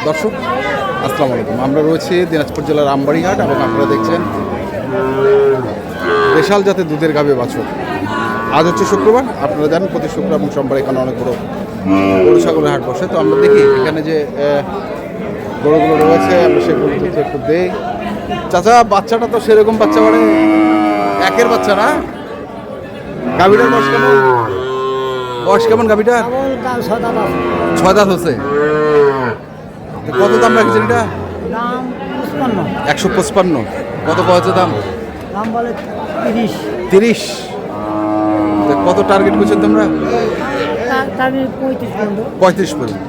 দর্শক আসসালামু আলাইকুম। আমরা রয়েছি দিনাজপুর জেলার আমবাড়িহাট এবং আপনারা দেখছেন দেশাল জাতের দুধের গাভী বাছুর। আজ হচ্ছে শুক্রবার, আপনারা জানেন প্রতি শুক্রবার এবং সোমবার এখানে অনেক বড় গরু ছাগলের হাট বসে। তো আমরা দেখি এখানে যে গরুগুলো রয়েছে আমরা সেগুলো একটু দেই। চাচা, বাচ্চাটা তো সেরকম বাচ্চা, মানে একের বাচ্চা না? গাভীটার বয়স কেমন? বয়স কেমন গাভীটার? 6 দাঁত হচ্ছে। কত দাম রাখছেন এটা? 155। কত হচ্ছে দাম? বলে 30। কত টার্গেট করছেন তোমরা? 35 পর্যন্ত। 35 পর্যন্ত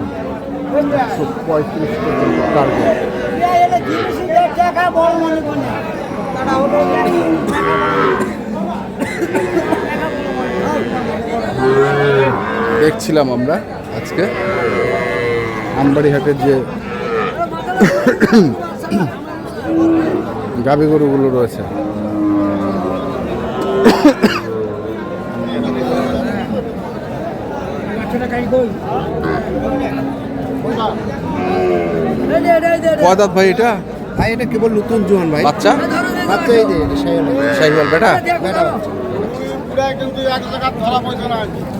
টার্গেট। দেখছিলাম আমরা আজকে আমবাড়িহাটের যে গাভী গরুগুলো রয়েছে। কয় দাঁত ভাই এটা? ভাই এটা কেবল নতুন জোয়ান ভাই। বাচ্চা এই যে শাহিওয়াল বেটা।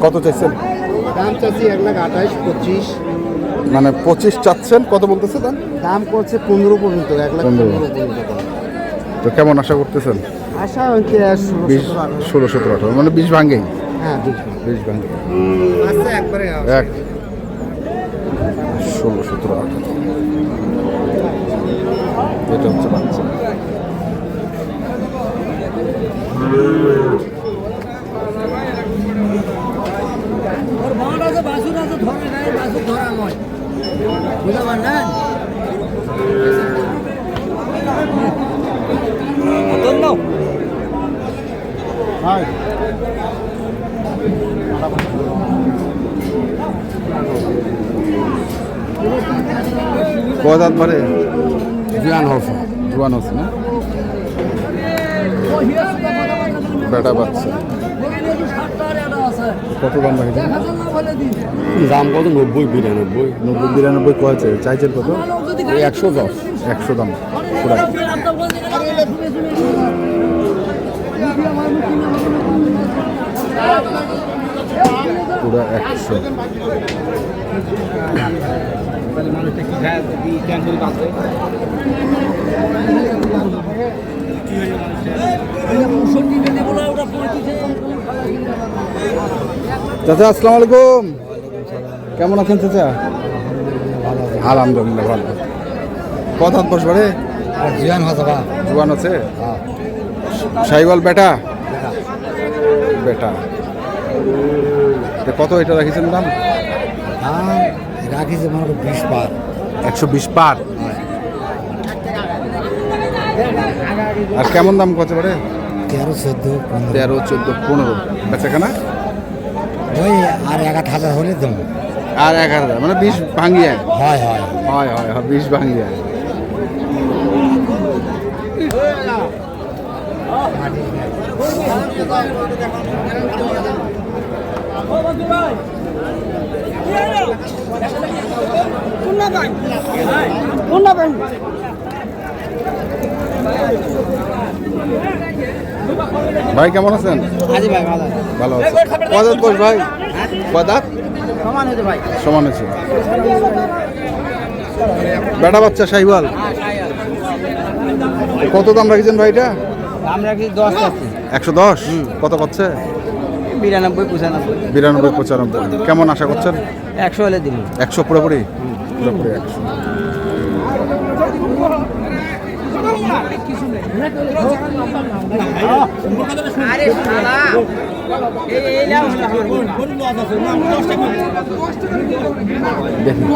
কত চাইছেন? দাম চাচ্ছি 1,28,25। মানে 25 চাচ্ছেন, কত বলতেছে দাম? দাম করছে 15 পর্যন্ত, 1,15,000 পর্যন্ত। তো কেমন আশা করতেছেন? আশা হচ্ছে 16, 17, 18, মানে 20 ভাঙেই। হ্যাঁ 20 ভাঙে। আচ্ছা একবারে 16, 17, 18। এটা হচ্ছে বাচ্চা। কয় দাঁত পারে? জোয়ান হচ্ছে না? বেটা বাচ্চা। কত দাম রাখছেন? দাম কত? 90, 92 কয়েছে। চাইছেন কত? 110। 100 দাম পুরা। পুরা 100। চাচা আসসালামু আলাইকুম। কেমন আছেন চাচা? আলহামদুলিল্লাহ ভালো। কত হাত বস বাড়ে? জোয়ান আছে। শাহিওয়াল বেটা। কত এটা রাখিছেন দাম? রাখিছে মনে করো 20 পার। 120 পার। আর কেমন দাম কত পারে? 13, 14, 15 বেচাকেনা। ওই আর 1,000 হলে দাম। আর 1000, মানে 20 ভাঙিয়ে। হয় 20 ভাঙিয়ে। ভাই কেমন আছেন? ভালো আছে। কয় দাঁত বয়স ভাই? কয় দাঁত? সমান হয়েছে। বেটা বাচ্চা শাহিওয়াল। কত দাম রাখছেন ভাই এটা? দাম রাখি 10 আছে। 110। কত পাচ্ছে? 92, 95। 92, 95। কেমন আশা করছেন? 100 হলে দিন। 100 পুরোপুরি? পুরোপুরি 100। দেখি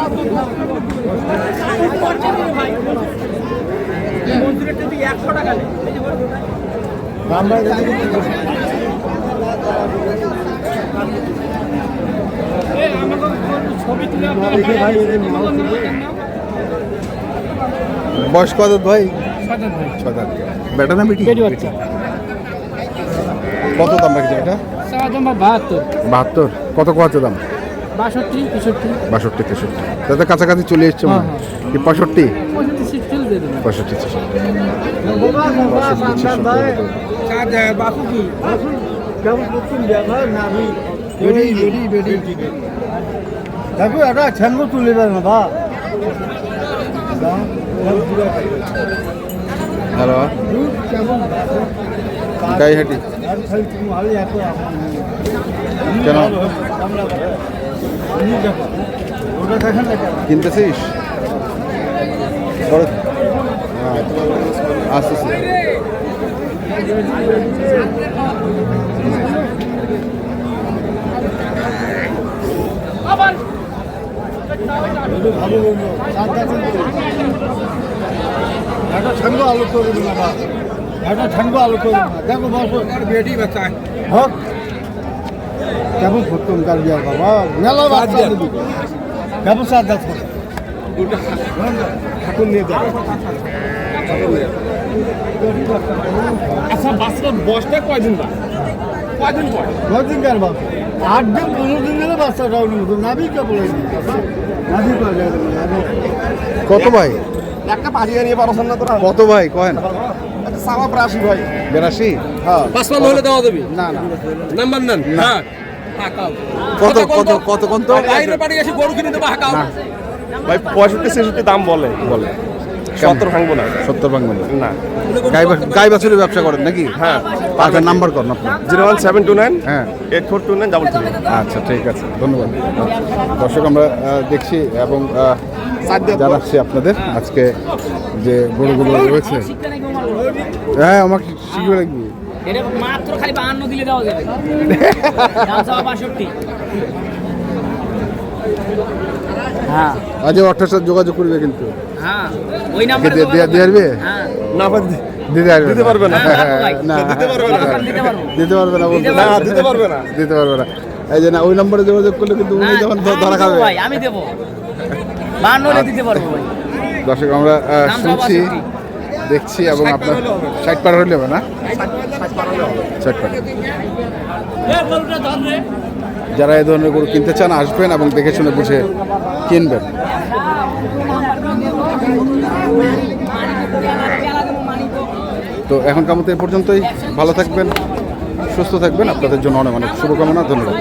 বয়স কত ভাই? 6 দাঁত। বেটা না বেটি? কত দাম রাখছে এটা? 72। 72। কত কত দাম? 62 63 62 63 তাতে কাছাকাছি চলে এসছে মনে হয়। কি 65 65 60 দিয়ে দেবেন 65 66 দেখো এটা ছেঙ্গো তুলে দেবে না বা হ্যালো গাইহাটি কেন কিনতেছিস বড়- হ্যাঁ, আসতেছি এটা ছেঙ্গো আলু করে দিন না এটা ছেঙ্গো আলু করে দিন দেখো বসো বেটি বাচ্চা হোক কেমন করতাম তার বিয়ার বাবা মেলা বাচ্চা দিবি কেমন সার দেখো ঠাকুর নিয়ে যাবে আচ্ছা বাচ্চার বয়সটা কয়দিন বা কয়দিন পর কদিন কার বাবা 8 দিন 15 দিন গেলে বাচ্চা রাউনি মতো নাবি কে বলে নাবি পাওয়া যায় না কত ভাই একটা পাজিয়া নিয়ে পারছেন না তোরা কত ভাই কয়েন একটা সামা প্রাসী ভাই 82 হ্যাঁ 55 হলে দেওয়া যাবে না না নাম্বার নেন হ্যাঁ কত কত কত কত বাইরে বাড়ি এসে গরু কিনে দেবো হাকাও না ভাই 65 60 দাম বলে বলে 70 ভাঙবো না 70 ভাঙবেন না না গাই বাছুরের ব্যবসা করেন নাকি হ্যাঁ আপনার নাম্বার করুন আপনার 01729 হ্যাঁ 842933 আচ্ছা ঠিক আছে ধন্যবাদ দর্শক আমরা দেখছি এবং জানাচ্ছি আপনাদের আজকে যে গরুগুলো রয়েছে হ্যাঁ আমাকে শিখবে লাগবে এটা মাত্র খালি 52 দিলে দেওয়া যাবে দাম চাওয়া 62 হ্যাঁ আজ 28 সাথে যোগাযোগ করবে কিন্তু হ্যাঁ ওই নাম্বারে দিয়ে আসবে হ্যাঁ না ভাই দিতে পারবে দিতে পারবে না। না দিতে পারবে না। দিতে পারবো দিতে পারবে না বলতে না দিতে পারবে না দিতে পারবে না এই যে না ওই নম্বরে যোগাযোগ করলে কিন্তু উনি না, যখন আমি ধরা দেবো খাবে ভাই আমি দেবো 52 হলে দিতে পারবো ভাই দর্শক আমরা দাম শুনছি 62 দেখছি এবং আপনার 60 পার হলে হবে না 60 পার যারা এই ধরনের গরু কিনতে চান আসবেন এবং দেখে শুনে বুঝে কিনবেন তো এখনকার মতো এই পর্যন্তই ভালো থাকবেন সুস্থ থাকবেন আপনাদের জন্য অনেক অনেক শুভকামনা ধন্যবাদ